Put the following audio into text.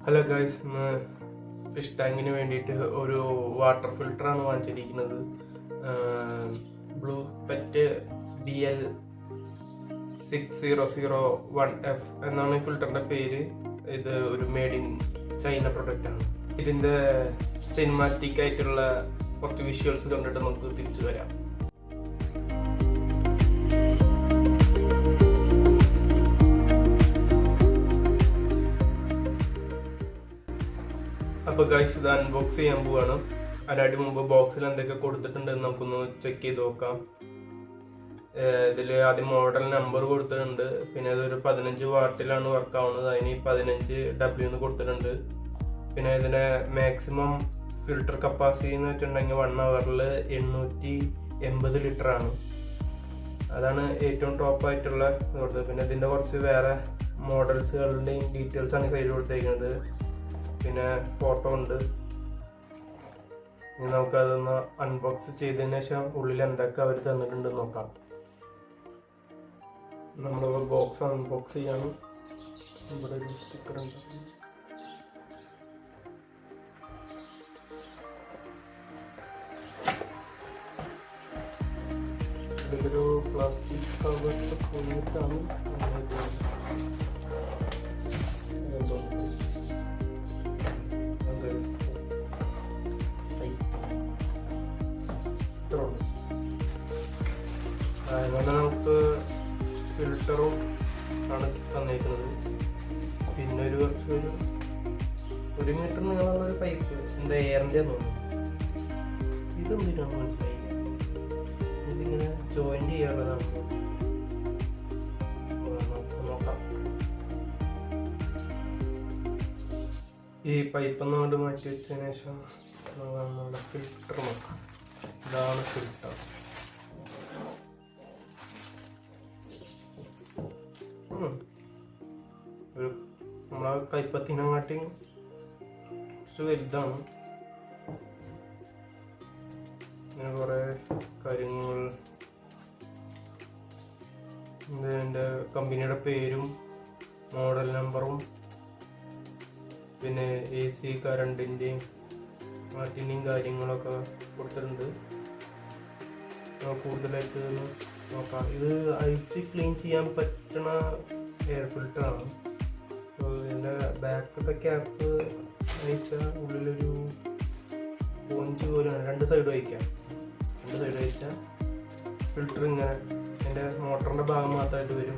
Hello guys, ഇന്ന് fish ടാങ്കിന് വേണ്ടിയിട്ട് ഒരു വാട്ടർ ഫിൽറ്ററാണ് വാങ്ങിച്ചിരിക്കുന്നത്. ബ്ലൂ പെറ്റ് BL6001F എന്നാണ് ഈ ഫിൽറ്ററിൻ്റെ പേര്. ഇത് ഒരു മെയ്ഡ് ഇൻ ചൈന പ്രൊഡക്റ്റാണ്. ഇതിൻ്റെ സിനിമാറ്റിക് ആയിട്ടുള്ള കുറച്ച് വിഷ്വൽസ് കണ്ടിട്ട് നമുക്ക് തിരിച്ചു വരാം. അപ്പോൾ ഗൈസ്, ഇത് അൺബോക്സ് ചെയ്യാൻ പോവാണ്. അതിനായിട്ട് മുമ്പ് ബോക്സിൽ എന്തൊക്കെ കൊടുത്തിട്ടുണ്ടെന്ന് നമുക്കൊന്ന് ചെക്ക് ചെയ്ത് നോക്കാം. ഇതിൽ ആദ്യം മോഡൽ നമ്പർ കൊടുത്തിട്ടുണ്ട്. പിന്നെ ഇതൊരു 15 വാട്ടിലാണ് വർക്ക് ആവുന്നത്. അതിന് 15W എന്ന് കൊടുത്തിട്ടുണ്ട്. പിന്നെ ഇതിൻ്റെ മാക്സിമം ഫിൽട്ടർ കപ്പാസിറ്റി എന്ന് വെച്ചിട്ടുണ്ടെങ്കിൽ 1 ഹവറിൽ 880 ലിറ്റർ ആണ്. അതാണ് ഏറ്റവും ടോപ്പായിട്ടുള്ള കൊടുത്തത്. പിന്നെ ഇതിൻ്റെ കുറച്ച് വേറെ മോഡൽസുകളുടെയും ഡീറ്റെയിൽസ് ആണ് സൈഡിൽ കൊടുത്തേക്കുന്നത്. പിന്നെ ഫോട്ടോ ഉണ്ട്. ഇനി നമുക്കതൊന്ന് അൺബോക്സ് ചെയ്തതിന് ശേഷം ഉള്ളിൽ എന്തൊക്കെ അവർ തന്നിട്ടുണ്ട് നോക്കാം. നമ്മൾ ബോക്സ് അൺബോക്സ് ചെയ്യാണ്. ഇവിടെ ഒരു സ്റ്റിക്കർ ഉണ്ട്. ഇതിലൊരു പ്ലാസ്റ്റിക് കവർ പോയിട്ടാണ് അതുപോലെ നമുക്ക് ഫിൽറ്ററും ആണ് തന്നിരിക്കുന്നത്. പിന്നെ ഒരു കുറച്ച് ഒരു മീറ്റർ നീളമുള്ള ഒരു പൈപ്പ്, എന്താ എയറിൻ്റെ തോന്നുന്നു. ഇതെന്തിനാണ് മനസ്സിലായില്ല. ഇതിങ്ങനെ ജോയിന്റ് ചെയ്യാനുള്ളതാണ്. നമുക്ക് നോക്കാം. ഈ പൈപ്പൊന്ന് കൊണ്ട് മാറ്റി വെച്ചതിന് ശേഷം നമ്മുടെ ഫിൽറ്റർ നോക്കാം. ഇതാണ് ഫിൽറ്റർ. ഒരു നമ്മളെ കൈപ്പത്തിനെക്കാട്ടി കുറച്ച് വലുതാണ്. ഇങ്ങനെ കുറേ കാര്യങ്ങൾ, ഇതിൻ്റെ കമ്പനിയുടെ പേരും മോഡൽ നമ്പറും പിന്നെ AC കറണ്ടിൻ്റെയും മാറ്റിൻ്റെയും കാര്യങ്ങളൊക്കെ കൊടുത്തിട്ടുണ്ട്. കൂടുതലായിട്ട് നോക്കാം. ഇത് അഴിച്ച് ക്ലീൻ ചെയ്യാൻ പറ്റുന്ന എയർ ഫിൽറ്ററാണ്. അപ്പോൾ ഇതിൻ്റെ ബാക്കത്തെ ക്യാപ്പ് അഴിച്ചാൽ ഉള്ളിലൊരു പോഞ്ച് പോലെയാണ്. 2 സൈഡ് വയ്ക്കാം. 2 സൈഡ് വയ്ച്ചാൽ ഫിൽറ്റർ ഇങ്ങനെ എൻ്റെ മോട്ടറിൻ്റെ ഭാഗം മാത്രമായിട്ട് വരും.